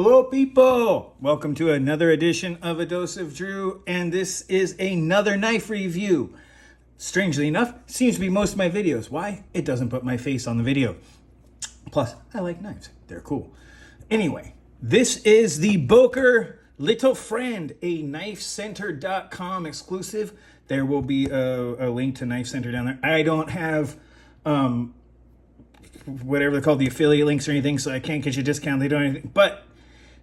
Hello people! Welcome to another edition of A Dose of Drew, and this is another knife review. Strangely enough, seems to be most of my videos. Why? It doesn't put my face on the video. Plus, I like knives. They're cool. Anyway, this is the Boker Little Friend, a KnifeCenter.com exclusive. There will be a link to Knife Center down there. I don't have whatever they're called, the affiliate links or anything, so I can't get you a discount. They don't anything, but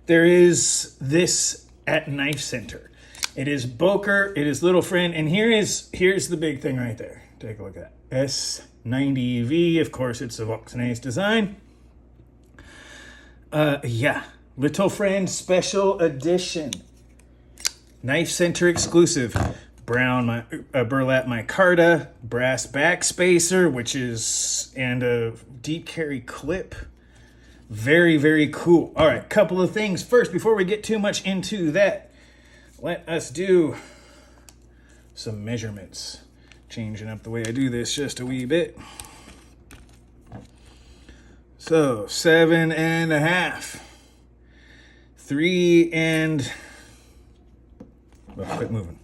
there is this at Knife Center. It is Boker, it is Little Friend, and here's the big thing right there. Take a look at that. S90V, of course, it's a Voxnase design. Little Friend Special Edition. Knife Center exclusive. Brown burlap micarta, brass backspacer, and a deep carry clip. Very, very cool. All right, couple of things. First, before we get too much into that, let us do some measurements. Changing up the way I do this just a wee bit. So, 7.5. 3 and... Well, quit moving.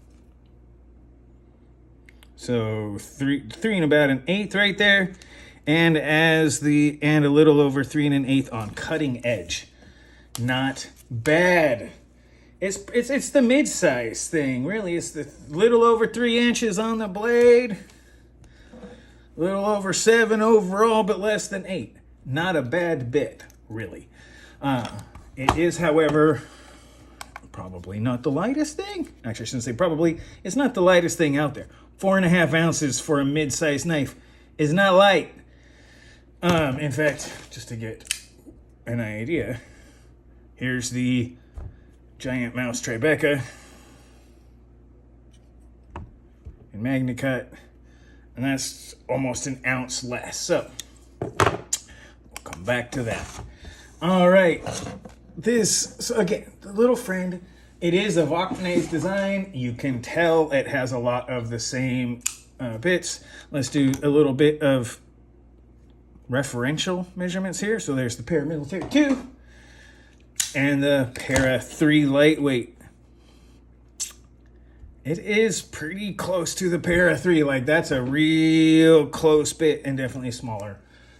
So, 3 and about an eighth right there. And a little over 3 1/8 on cutting edge. Not bad. It's the mid-size thing, really. It's the little over 3 inches on the blade. Little over 7 overall, but less than 8. Not a bad bit, really. It is, however, probably not the lightest thing. Actually, I shouldn't say probably. It's not the lightest thing out there. 4.5 ounces for a mid-size knife is not light. In fact, just to get an idea, here's the Giant Mouse Tribeca in MagnaCut, and that's almost an ounce less. So, we'll come back to that. All right, so again, the Little Friend, it is a Voxnase design. You can tell it has a lot of the same bits. Let's do a little bit of referential measurements here. So there's the Paramilitary 2 and the Para 3 lightweight. It is pretty close to the Para 3. Like, that's a real close bit, and definitely smaller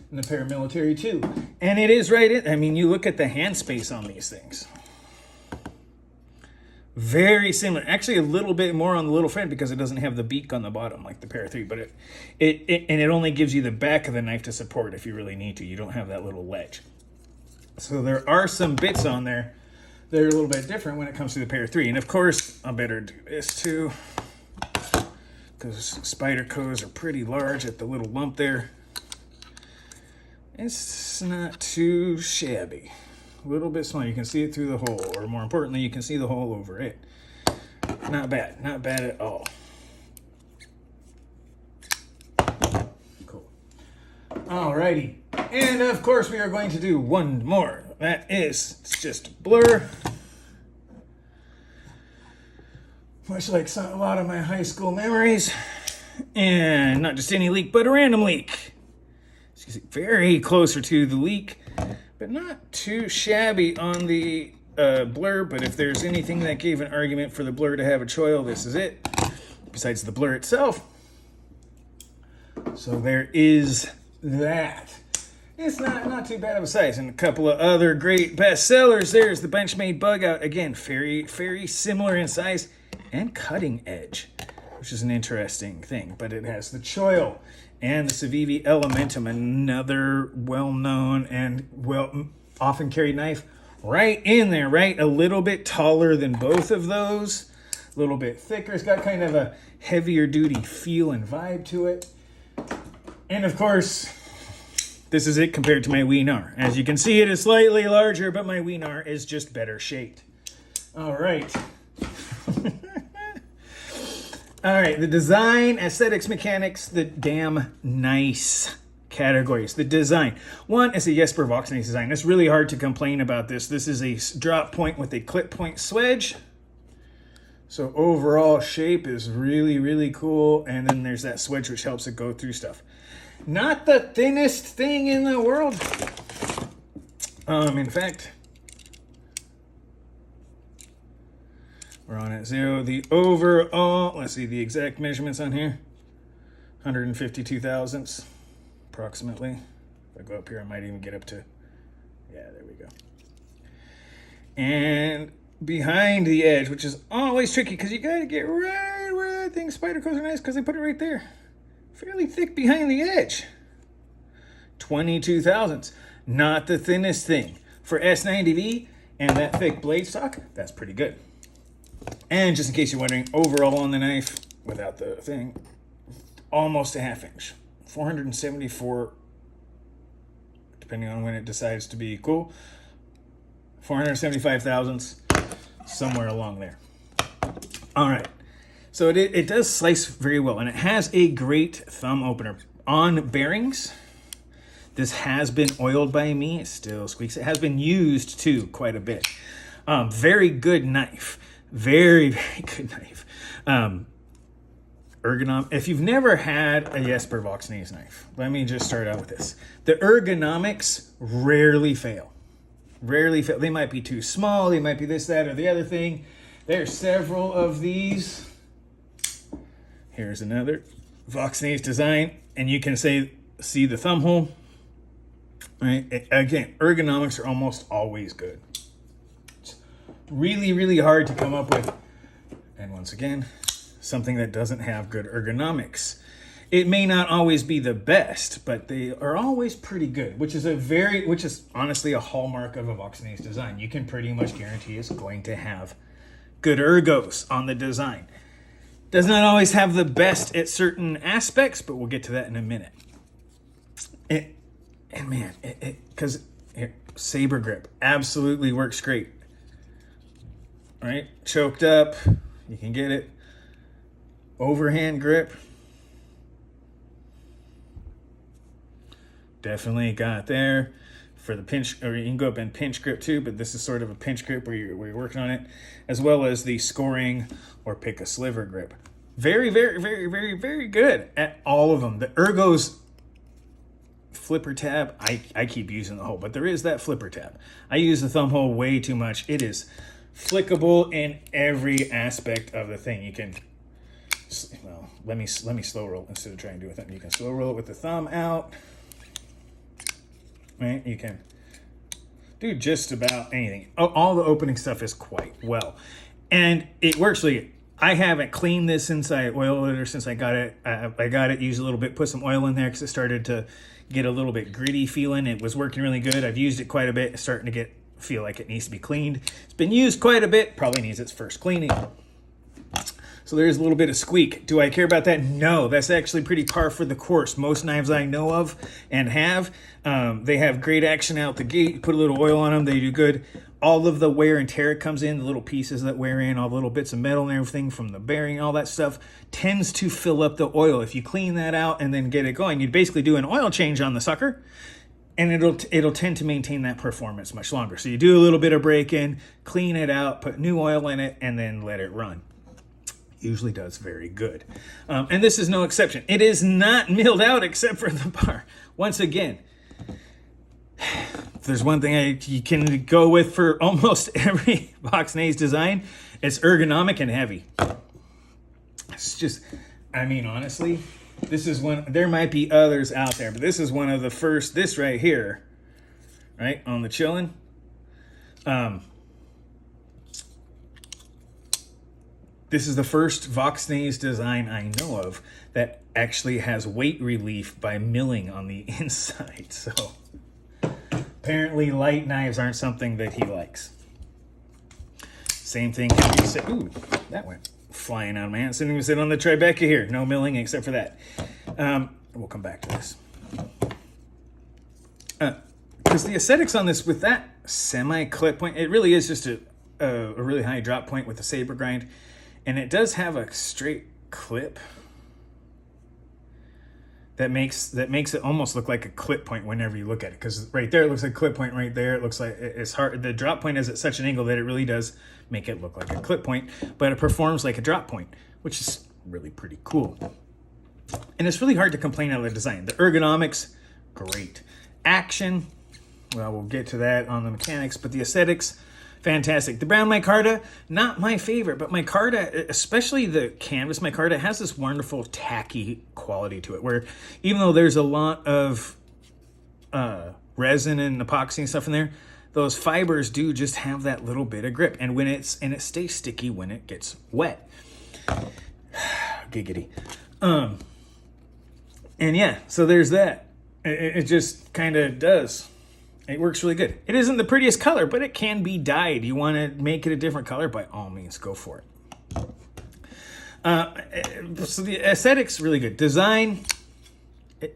than the Paramilitary 2. And it is right in, I mean, you look at the hand space on these things. Very similar. Actually, a little bit more on the Little Friend because it doesn't have the beak on the bottom like the Para 3, but it only gives you the back of the knife to support if you really need to. You don't have that little ledge. So there are some bits on there that are a little bit different when it comes to the Para 3. And of course, I better do this too, because Spydercos are pretty large at the little lump there. It's not too shabby. A little bit small. You can see it through the hole, or more importantly, you can see the hole over it. Not bad. Not bad at all. Cool. Alrighty. And of course, we are going to do one more. It's just blur. Much like a lot of my high school memories. And not just any leak, but a random leak. As you can see, very closer to the leak, but not too shabby on the blur. But if there's anything that gave an argument for the blur to have a choil, this is it, besides the blur itself. So there is that. It's not too bad of a size. And a couple of other great bestsellers. There's the Benchmade Bug Out. Again, very, very similar in size and cutting edge, which is an interesting thing. But it has the choil. And the Civivi Elementum, another well-known and often carried knife, right in there, right? A little bit taller than both of those, a little bit thicker. It's got kind of a heavier duty feel and vibe to it. And of course, this is it compared to my Wienar. As you can see, it is slightly larger, but my Wienar is just better shaped. All right. All right, the design, aesthetics, mechanics, the damn nice categories. The design. One is a Jesper Voxnase design. It's really hard to complain about this. This is a drop point with a clip point swedge. So overall shape is really, really cool. And then there's that swedge which helps it go through stuff. Not the thinnest thing in the world. In fact, We're on at 0. The overall, let's see the exact measurements on here. 152 thousandths, approximately. If I go up here, I might even get up to, yeah, there we go. And behind the edge, which is always tricky because you got to get right where that thing Spyderco's are nice because they put it right there. Fairly thick behind the edge. 22 thousandths. Not the thinnest thing. For S90V and that thick blade stock, that's pretty good. And just in case you're wondering, overall on the knife, without the thing, almost a 1/2 inch. 474, depending on when it decides to be cool. 475 thousandths, somewhere along there. All right. So it does slice very well, and it has a great thumb opener. On bearings, this has been oiled by me. It still squeaks. It has been used, too, quite a bit. Very good knife. Very, very good knife. If you've never had a Jesper Voxnaes knife, let me just start out with this. The ergonomics rarely fail. Rarely fail. They might be too small. They might be this, that, or the other thing. There's several of these. Here's another Voxnaes design, and you can see the thumb hole. Right? Again, ergonomics are almost always good. It's really, really hard to come up with, and once again, something that doesn't have good ergonomics. It may not always be the best, but they are always pretty good, which is honestly a hallmark of a Voxnaes design. You can pretty much guarantee it's going to have good ergos on the design. Does not always have the best at certain aspects, but we'll get to that in a minute. Because saber grip absolutely works great. Right? Choked up, you can get it. Overhand grip. Definitely got it there. For the pinch, or you can go up and pinch grip too, but this is sort of a pinch grip where you're working on it, as well as the scoring or pick a sliver grip. Very, very, very, very, very good at all of them. The ergos flipper tab, I keep using the hole, but there is that flipper tab. I use the thumb hole way too much. It is flickable in every aspect of the thing. You can, well, let me slow roll instead of trying to do it with it. You can slow roll it with the thumb out. Right? You can do just about anything. All the opening stuff is quite well. And it works really. I haven't cleaned this since I oiled it or since I got it. I got it, used a little bit, put some oil in there because it started to get a little bit gritty feeling. It was working really good. I've used it quite a bit. It's starting to feel like it needs to be cleaned. It's been used quite a bit. Probably needs its first cleaning. So there's a little bit of squeak. Do I care about that? No, that's actually pretty par for the course. Most knives I know of and have, they have great action out the gate. You put a little oil on them, they do good. All of the wear and tear comes in, the little pieces that wear in, all the little bits of metal and everything from the bearing, all that stuff tends to fill up the oil. If you clean that out and then get it going, you'd basically do an oil change on the sucker, and it'll tend to maintain that performance much longer. So you do a little bit of break-in, clean it out, put new oil in it, and then let it run. Usually does very good. And this is no exception. It is not milled out except for the bar. Once again, if there's one thing you can go with for almost every Voxnaes design, it's ergonomic and heavy. It's just, I mean, honestly, this is one, there might be others out there, but this is one of the first, this right here, right, on the chillin'. This is the first Voxnaes design I know of that actually has weight relief by milling on the inside. So apparently light knives aren't something that he likes. Same thing can be said. Ooh, that went flying out of my hand. Sitting on the Tribeca here. No milling except for that. We'll come back to this. Because the aesthetics on this with that semi-clip point, it really is just a really high drop point with the saber grind. And it does have a straight clip that makes it almost look like a clip point whenever you look at it. Because right there, it looks like a clip point right there. It looks like it's hard. The drop point is at such an angle that it really does make it look like a clip point, but it performs like a drop point, which is really pretty cool. And it's really hard to complain out of the design. The ergonomics, great. Action, well, we'll get to that on the mechanics, but the aesthetics, fantastic. The brown micarta, not my favorite, but micarta, especially the canvas micarta, has this wonderful tacky quality to it, where even though there's a lot of resin and epoxy and stuff in there, those fibers do just have that little bit of grip, and it stays sticky when it gets wet. Giggity. And yeah, so there's that. It just kind of does. It works really good. It isn't the prettiest color, but it can be dyed. You want to make it a different color, by all means, go for it. So the aesthetics, really good. Design,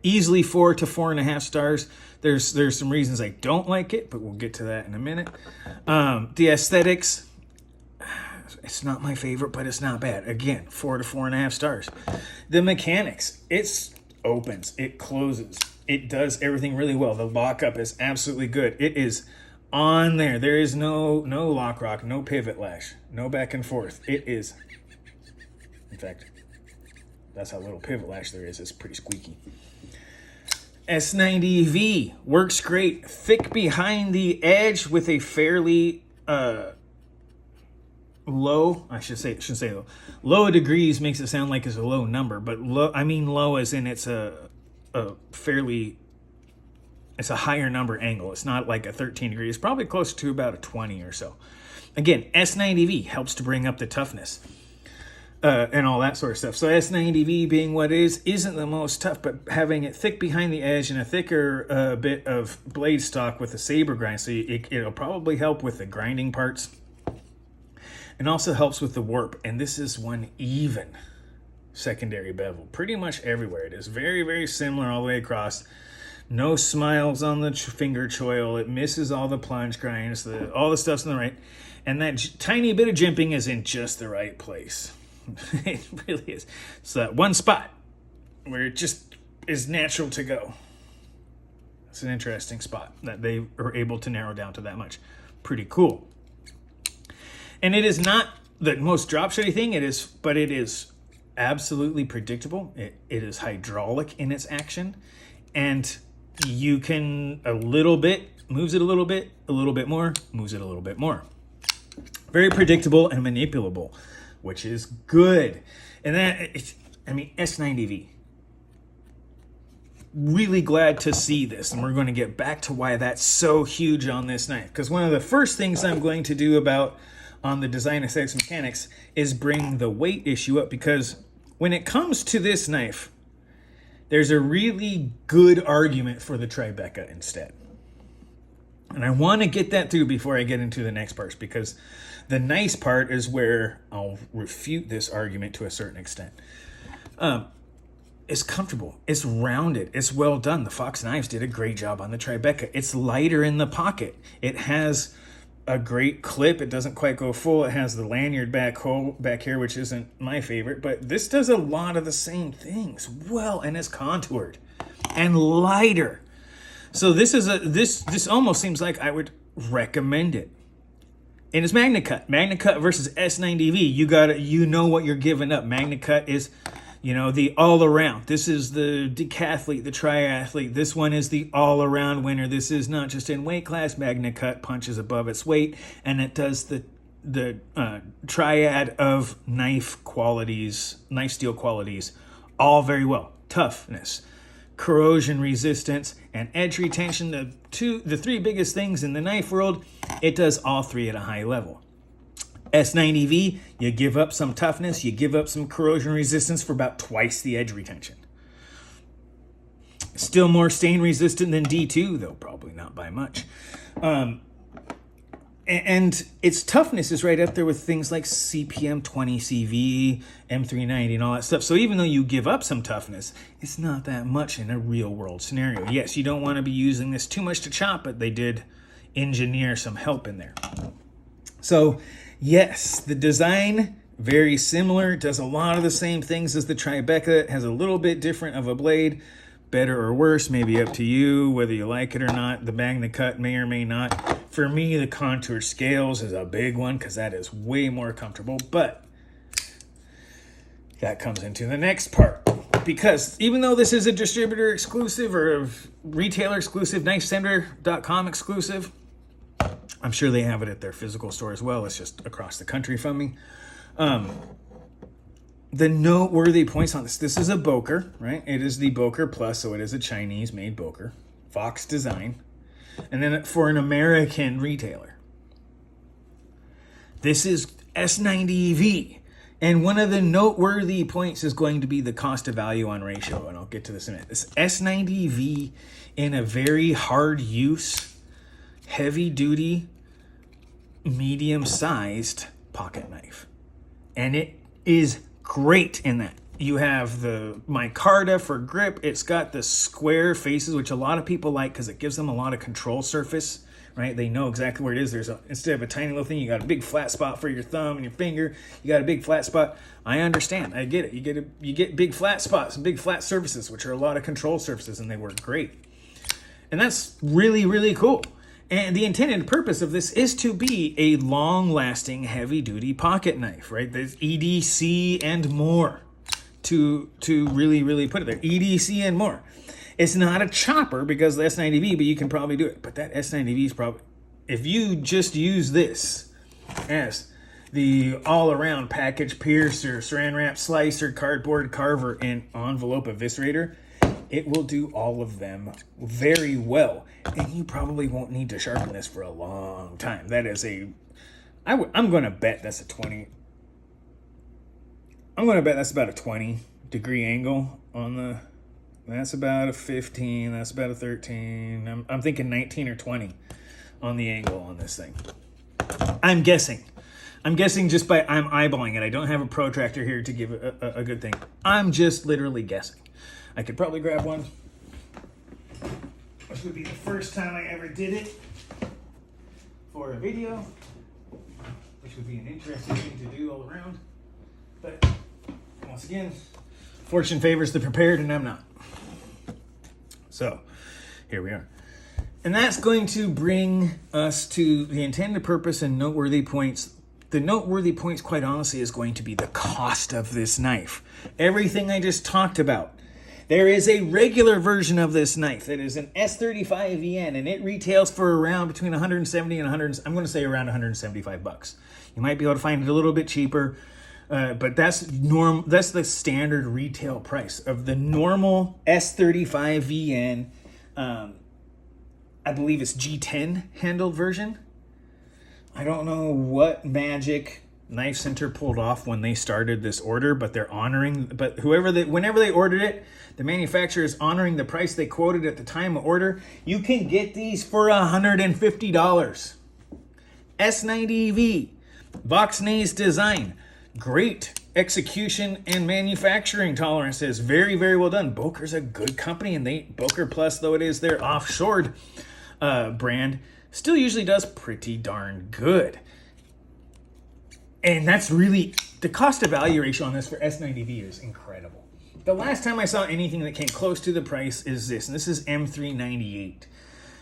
easily 4 to 4.5 stars. There's some reasons I don't like it, but we'll get to that in a minute. The aesthetics, it's not my favorite, but it's not bad. Again, 4 to 4.5 stars. The mechanics, it opens, it closes, it does everything really well. The lockup is absolutely good. It is on there. There is no lock rock, no pivot lash, no back and forth. It is, in fact, that's how little pivot lash there is. It's pretty squeaky. S90V works great. Thick behind the edge with a fairly low, I shouldn't say low. Low degrees makes it sound like it's a low number, but low as in it's a higher number angle. It's not like a 13 degrees. It's probably close to about a 20 or so. Again, S90V helps to bring up the toughness and all that sort of stuff. So S90V being what it is, isn't the most tough, but having it thick behind the edge and a thicker bit of blade stock with a saber grind, so it'll probably help with the grinding parts. And also helps with the warp. And this is one even secondary bevel. Pretty much everywhere. It is very, very similar all the way across. No smiles on the finger choil. It misses all the plunge grinds. All the stuff's in the right. And that tiny bit of jimping is in just the right place. It really is. So that one spot where it just is natural to go. It's an interesting spot that they are able to narrow down to that much. Pretty cool. And it is not the most drop-shotty thing, but it is absolutely predictable. It is hydraulic in its action. And you can moves it a little bit more, moves it a little bit more. Very predictable and manipulable, which is good. And S90V. Really glad to see this, and we're going to get back to why that's so huge on this knife. Because one of the first things I'm going to do on the design aesthetics mechanics is bring the weight issue up, because when it comes to this knife, there's a really good argument for the Tribeca instead. And I want to get that through before I get into the next parts, because the nice part is where I'll refute this argument to a certain extent. It's comfortable. It's rounded. It's well done. The Fox knives did a great job on the Tribeca. It's lighter in the pocket. It has a great clip. It doesn't quite go full. It has the lanyard back here, which isn't my favorite, but this does a lot of the same things well, and it's contoured and lighter. So this almost seems like I would recommend it. And it's MagnaCut versus S90V. You know what you're giving up. MagnaCut is, the all-around. This is the decathlete, the triathlete. This one is the all-around winner. This is not just in weight class. MagnaCut punches above its weight, and it does the triad of knife steel qualities, all very well. Toughness, corrosion resistance, and edge retention. The three biggest things in the knife world. It does all three at a high level. S90V, you give up some toughness, you give up some corrosion resistance for about twice the edge retention. Still more stain resistant than D2, though probably not by much. And its toughness is right up there with things like CPM 20CV, M390, and all that stuff. So even though you give up some toughness, it's not that much in a real world scenario. Yes, you don't want to be using this too much to chop, but they did engineer some help in there. So yes, the design, very similar, does a lot of the same things as the Tribeca. It has a little bit different of a blade, better or worse, maybe up to you, whether you like it or not. The MagnaCut may or may not. For me, the contour scales is a big one, because that is way more comfortable, but that comes into the next part. Because even though this is a distributor exclusive or a retailer exclusive, knifecenter.com exclusive, I'm sure they have it at their physical store as well. It's just across the country from me. The noteworthy points on this is a Boker, right? It is the Boker Plus, so it is a Chinese-made Boker. Fox design. And then for an American retailer. This is S90V. And one of the noteworthy points is going to be the cost to value on ratio, and I'll get to this in a minute. This S90V in a very hard use, heavy duty, medium-sized pocket knife. And it is great in that. You have the micarta for grip. It's got the square faces, which a lot of people like because it gives them a lot of control surface, right? They know exactly where it is. Instead of a tiny little thing, you got a big flat spot for your thumb and your finger. You got a big flat spot. I understand. I get it. You get big flat spots and big flat surfaces, which are a lot of control surfaces, and they work great. And that's really, really cool. And the intended purpose of this is to be a long-lasting, heavy-duty pocket knife, right? There's EDC and more to really, really put it there. EDC and more. It's not a chopper because of the S90V, but you can probably do it. But that S90V is probably, if you just use this as the all-around package piercer, saran wrap slicer, cardboard carver, and envelope eviscerator, it will do all of them very well. And you probably won't need to sharpen this for a long time. That is I'm going to bet that's a 20. I'm going to bet that's about a 20 degree angle on the, that's about a 15, that's about a 13. I'm thinking 19 or 20 on the angle on this thing. I'm guessing just by, I'm eyeballing it. I don't have a protractor here to give a good thing. I'm just literally guessing. I could probably grab one, which would be the first time I ever did it for a video, which would be an interesting thing to do all around. But once again, fortune favors the prepared, and I'm not. So here we are. And that's going to bring us to the intended purpose and noteworthy points. The noteworthy points, quite honestly, is going to be the cost of this knife. Everything I just talked about. There is a regular version of this knife that is an S35VN, and it retails for around between 170 and 100. I'm going to say around 175 bucks. You might be able to find it a little bit cheaper, but that's the standard retail price of the normal S35VN. I believe it's G10 handled version. I don't know what magic Knife Center pulled off when they started this order, but they're honoring, whenever they ordered it, the manufacturer is honoring the price they quoted at the time of order. You can get these for $150. S90V, Voxnays design, great execution and manufacturing tolerances. Very, very well done. Boker's a good company, and Boker Plus, though it is their offshored brand, still usually does pretty darn good. And that's really, the cost to value ratio on this for S90V is incredible. The last time I saw anything that came close to the price is this, and this is M398,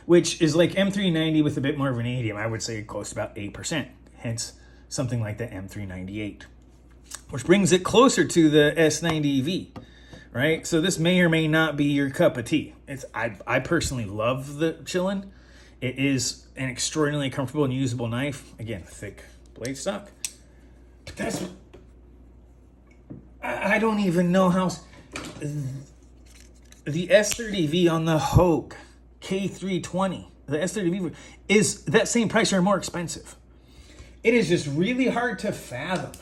which is like M390 with a bit more of an vanadium. I would say close to about 8%, hence something like the M398, which brings it closer to the S90V, right? So this may or may not be your cup of tea. I personally love the Chillin'. It is an extraordinarily comfortable and usable knife. Again, thick blade stock. But I don't even know how. The S30V on the Hogue K320, the S30V is that same price or more expensive. It is just really hard to fathom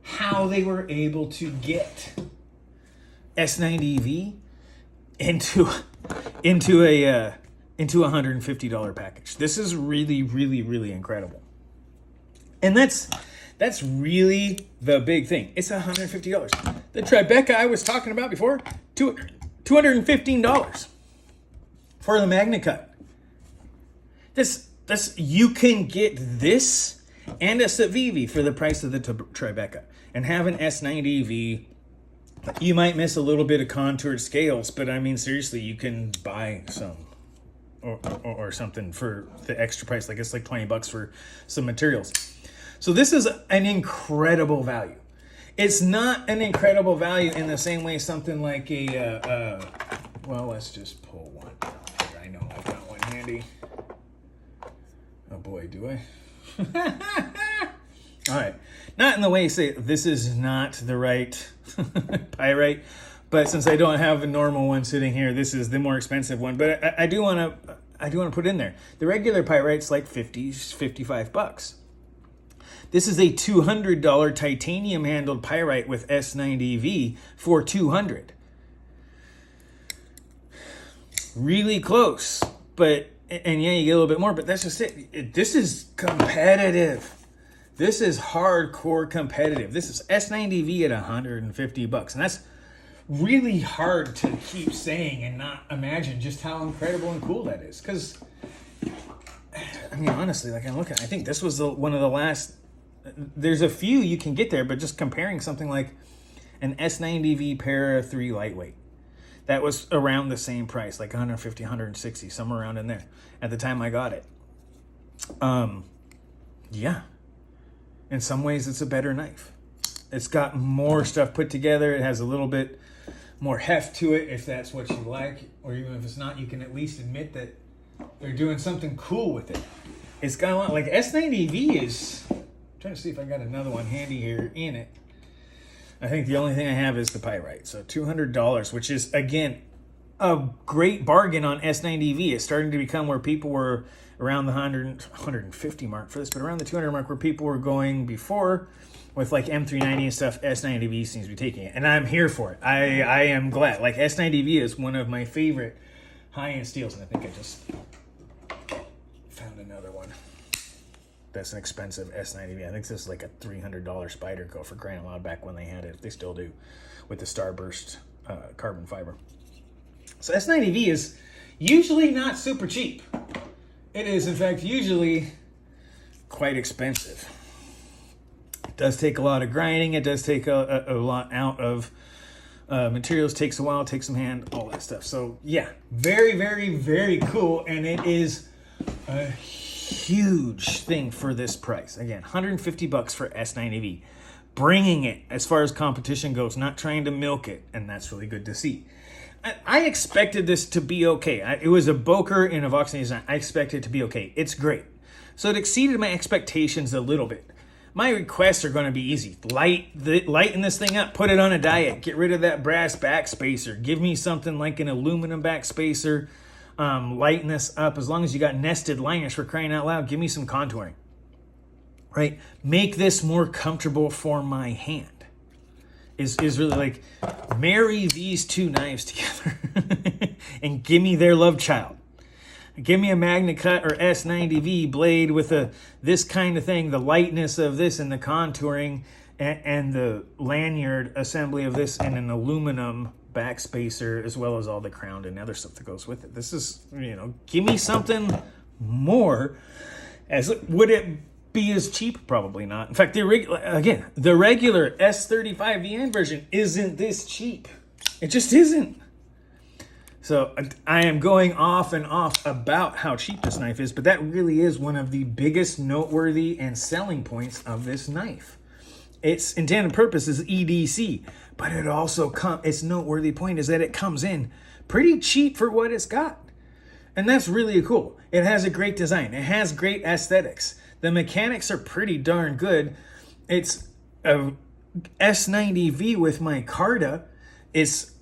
how they were able to get S90V into a $150 package. This is really, really, really incredible. And that's really the big thing. It's $150. The Tribeca I was talking about before, $215 for the Magna Cut. You can get this and a Civivi for the price of the Tribeca. And have an S90V. You might miss a little bit of contoured scales, but I mean, seriously, you can buy some or something for the extra price. Like it's like $20 for some materials. So this is an incredible value. It's not an incredible value in the same way something like well, let's just pull one. I know I've got one handy. Oh boy, do I? All right. Not in the way say this is not the right pyrite, but since I don't have a normal one sitting here, this is the more expensive one. But I do want to put in there. The regular pyrite's like $55. This is a $200 titanium handled pyrite with S90V for $200. Really close, but and yeah, you get a little bit more, but that's just it. This is competitive. This is hardcore competitive. This is S90V at $150, and that's really hard to keep saying and not imagine just how incredible and cool that is. Because I mean, honestly, like I'm looking, I think this was one of the last. There's a few you can get there, but just comparing something like an S90V Para 3 lightweight. That was around the same price, like 150, 160, somewhere around in there at the time I got it. Yeah. In some ways, it's a better knife. It's got more stuff put together. It has a little bit more heft to it, if that's what you like. Or even if it's not, you can at least admit that they're doing something cool with it. It's got a lot, like S90V is, I'm trying to see if I got another one handy here in it. I think the only thing I have is the pyrite. So $200, which is, again, a great bargain on S90V. It's starting to become where people were around the 150 mark for this, but around the 200 mark where people were going before with like M390 and stuff. S90V seems to be taking it, and I'm here for it. I am glad. Like S90V is one of my favorite high-end steels, and I think I just found another one. That's an expensive S90V. I think this is like a $300 Spyderco for crying out loud back when they had it. They still do, with the Starburst carbon fiber. So S90V is usually not super cheap. It is, in fact, usually quite expensive. It does take a lot of grinding. It does take a lot out of materials. Takes a while. Takes some hand. All that stuff. So yeah, very, very, very cool. And it is a huge thing for this price. Again, $150 for S90V. Bringing it as far as competition goes, not trying to milk it, and that's really good to see. I expected this to be okay. It was a Boker in a Vox design. I expected it to be okay. It's great. So it exceeded my expectations a little bit. My requests are going to be easy. Lighten this thing up. Put it on a diet. Get rid of that brass backspacer. Give me something like an aluminum backspacer. Lighten this up. As long as you got nested liners, for crying out loud, give me some contouring. Right? Make this more comfortable for my hand. Is really like, marry these two knives together and give me their love child. Give me a Magna Cut or S90V blade with this kind of thing, the lightness of this and the contouring and the lanyard assembly of this and an aluminum backspacer, as well as all the crown and other stuff that goes with it. This is, give me something more. Would it be as cheap? Probably not. In fact, the regular S35VN version isn't this cheap. It just isn't. So I am going off and off about how cheap this knife is, but that really is one of the biggest noteworthy and selling points of this knife. Its intended purpose is EDC, but it also its noteworthy point is that it comes in pretty cheap for what it's got. And that's really cool. It has a great design. It has great aesthetics. The mechanics are pretty darn good. It's a S90V with micarta. It's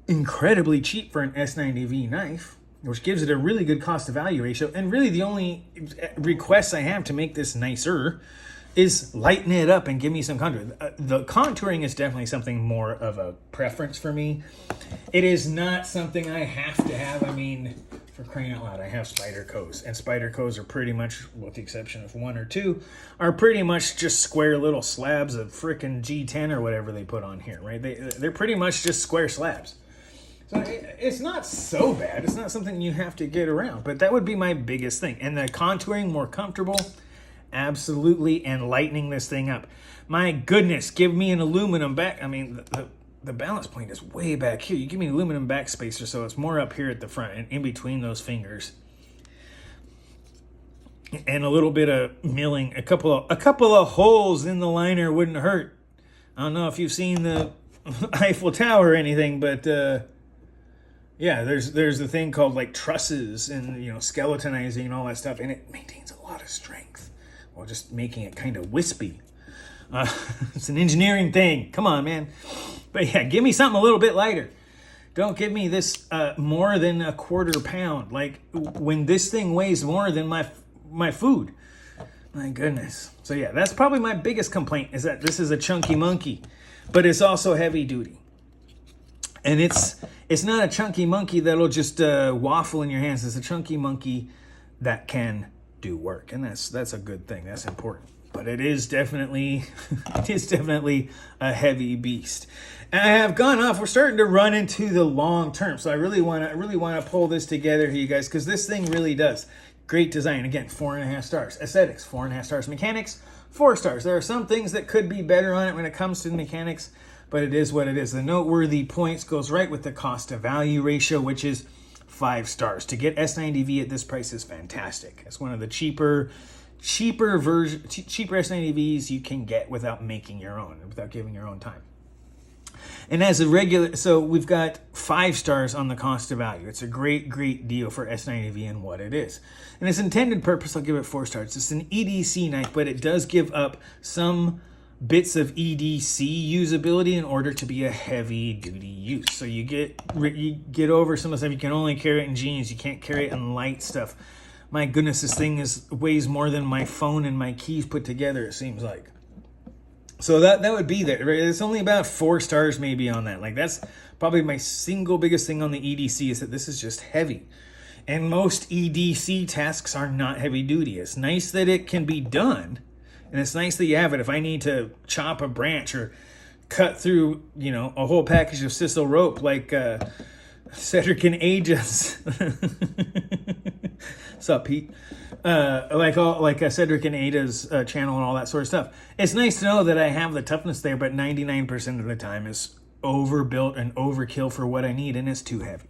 incredibly cheap for an S90V knife, which gives it a really good cost to value ratio. And really the only requests I have to make this nicer is lighten it up and give me some contour. The contouring is definitely something more of a preference for me. It is not something I have to have. I mean, for crying out loud, I have Spydercos, and Spydercos are pretty much, with the exception of one or two, are pretty much just square little slabs of frickin' G10 or whatever they put on here, right? They're pretty much just square slabs. So it's not so bad. It's not something you have to get around, but that would be my biggest thing. And the contouring, more comfortable, absolutely, and lightening this thing up. My goodness, give me an aluminum back. I mean, the balance point is way back here. You give me an aluminum backspacer, so it's more up here at the front and in between those fingers. And a little bit of milling, a couple of holes in the liner wouldn't hurt. I don't know if you've seen the Eiffel Tower or anything, but Yeah, there's the thing called like trusses and, you know, skeletonizing and all that stuff, and it maintains a lot of strength while just making it kind of wispy. It's an engineering thing. Come on, man. But yeah, give me something a little bit lighter. Don't give me this more than a quarter pound. Like when this thing weighs more than my food. My goodness. So yeah, that's probably my biggest complaint, is that this is a chunky monkey, but it's also heavy duty. And it's not a chunky monkey that'll just waffle in your hands. It's a chunky monkey that can do work, and that's a good thing. That's important. But it is definitely a heavy beast. And I have gone off. We're starting to run into the long term, so I really want to pull this together here, you guys, because this thing really does. Great design. Again, 4.5 stars. Aesthetics, 4.5 stars. Mechanics, 4 stars. There are some things that could be better on it when it comes to the mechanics, but it is what it is. The noteworthy points goes right with the cost to value ratio, which is 5 stars. To get S90V at this price is fantastic. It's one of the cheaper S90Vs you can get without making your own, without giving your own time. And as a regular, so we've got 5 stars on the cost of value. It's a great deal for S90V and what it is. And its intended purpose, I'll give it 4 stars. It's an EDC knife, but it does give up some bits of EDC usability in order to be a heavy duty use. So you get over some of the stuff. You can only carry it in jeans. You can't carry it in light stuff. My goodness, this thing weighs more than my phone and my keys put together, it seems like. So that would be there. Right? It's only about 4 stars maybe on that. Like, that's probably my single biggest thing on the EDC, is that this is just heavy. And most EDC tasks are not heavy duty. It's nice that it can be done, and it's nice that you have it. If I need to chop a branch or cut through, you know, a whole package of sisal rope like Cedric and Ages. What's up, Pete? Like Cedric and Ada's channel and all that sort of stuff. It's nice to know that I have the toughness there, but 99% of the time is overbuilt and overkill for what I need, and it's too heavy.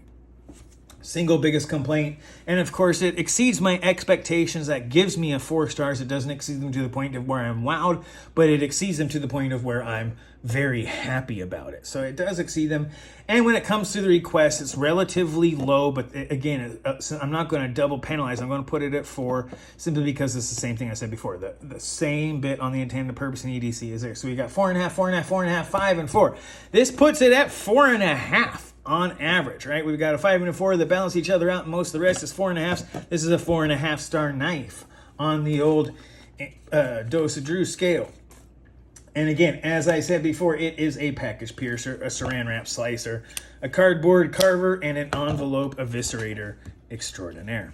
Single biggest complaint, and of course it exceeds my expectations. That gives me a 4 stars. It doesn't exceed them to the point of where I'm wowed, but it exceeds them to the point of where I'm very happy about it. So it does exceed them. And when it comes to the request, it's relatively low, but again, I'm not going to double penalize. I'm going to put it at 4 simply because it's the same thing I said before. The same bit on the intended purpose in EDC is there. So we got 4.5, 4.5, 4.5, 5, and 4. This puts it at 4.5. On average, right? We've got a 5 and a 4 that balance each other out, and most of the rest is 4.5. This is a 4.5 star knife on the old Dose of Drew scale. And again, as I said before, it is a package piercer, a saran wrap slicer, a cardboard carver, and an envelope eviscerator extraordinaire.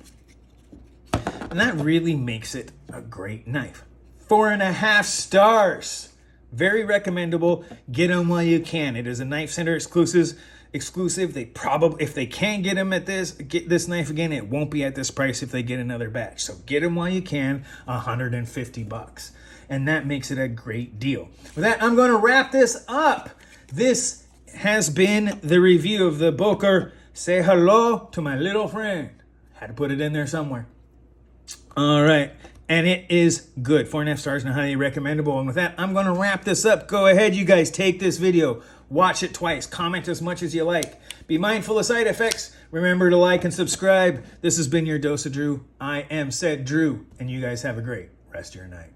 And that really makes it a great knife. 4.5 stars. Very recommendable. Get them while you can. It is a Knife Center exclusive. They probably, if they can get this knife again, it won't be at this price if they get another batch. So get them while you can, $150. And that makes it a great deal. With that, I'm going to wrap this up. This has been the review of the Booker. Say hello to my little friend. Had to put it in there somewhere. All right. And it is good. 4.5 stars and highly recommendable. And with that, I'm going to wrap this up. Go ahead, you guys. Take this video. Watch it twice. Comment as much as you like. Be mindful of side effects. Remember to like and subscribe. This has been your Dose of Drew. I am said Drew. And you guys have a great rest of your night.